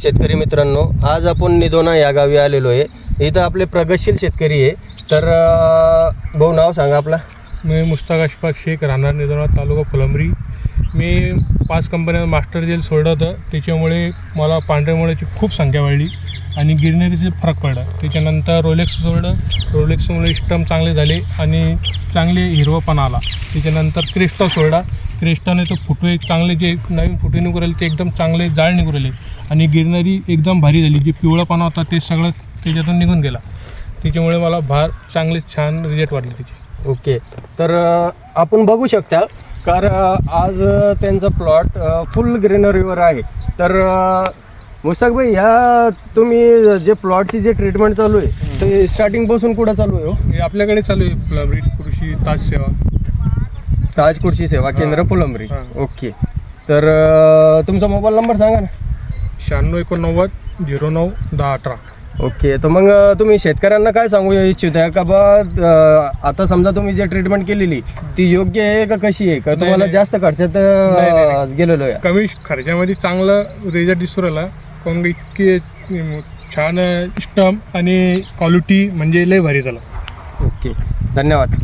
शेतकरी मित्रांनो, आज आपण निदोना या गावी आलेलो आहे. इथं आपले प्रगतशील शेतकरी आहे. तर भाऊ नाव सांगा आपला. मी मुश्ताक अशफाक शेख, राहणार निदोना, तालुका फुलंब्री. मी 5 कंपन्या मास्टर जेल सोडलं होतं, त्याच्यामुळे मला पांढऱ्या मुळ्याची खूप संख्या वाढली आणि गिरनेरीचे फरक पडला. त्याच्यानंतर रोलेक्स सोडलं, रोलेक्समुळे स्टम चांगले झाले आणि चांगले हिरवापणा आला. त्याच्यानंतर क्रिस्टा सोडला, क्रिस्टाने तो फुटवे चांगले जे नवीन फुटे निघू राहिले ते एकदम चांगले जाळ निघू राहिले आणि गिरणारी एकदम भारी झाली. जे पिवळापणा होता ते सगळं त्याच्यातून निघून गेला. त्याच्यामुळे मला चांगले छान रिझल्ट वाटले त्याचे. ओके, तर आपण बघू शकता कारण आज त्यांचा प्लॉट फुल ग्रीनरीवर आहे. तर मुश्ताक भाई, ह्या तुम्ही जे प्लॉटची जे ट्रीटमेंट चालू आहे ते स्टार्टिंगपासून कुठं चालू आहे? हे आपल्याकडे चालू आहे फुलंब्री कृषी ताज सेवा, ताज कृषी सेवा केंद्र फुलंब्री. ओके, तर तुमचा मोबाईल नंबर सांगा ना. 96 89 09 10 18. ओके, तर मग तुम्ही शेतकऱ्यांना काय सांगू इच्छित आहे का बा, आता समजा तुम्ही जे ट्रीटमेंट केलेली ती योग्य आहे का कशी आहे, का तुम्हाला नाही. जास्त खर्चात गेलेलो आहे? कमी खर्चामध्ये चांगला रिझल्ट दिसू राहिला. कारण इतके छान स्टम आणि क्वालिटी म्हणजे लय भारी झाला. ओके, धन्यवाद.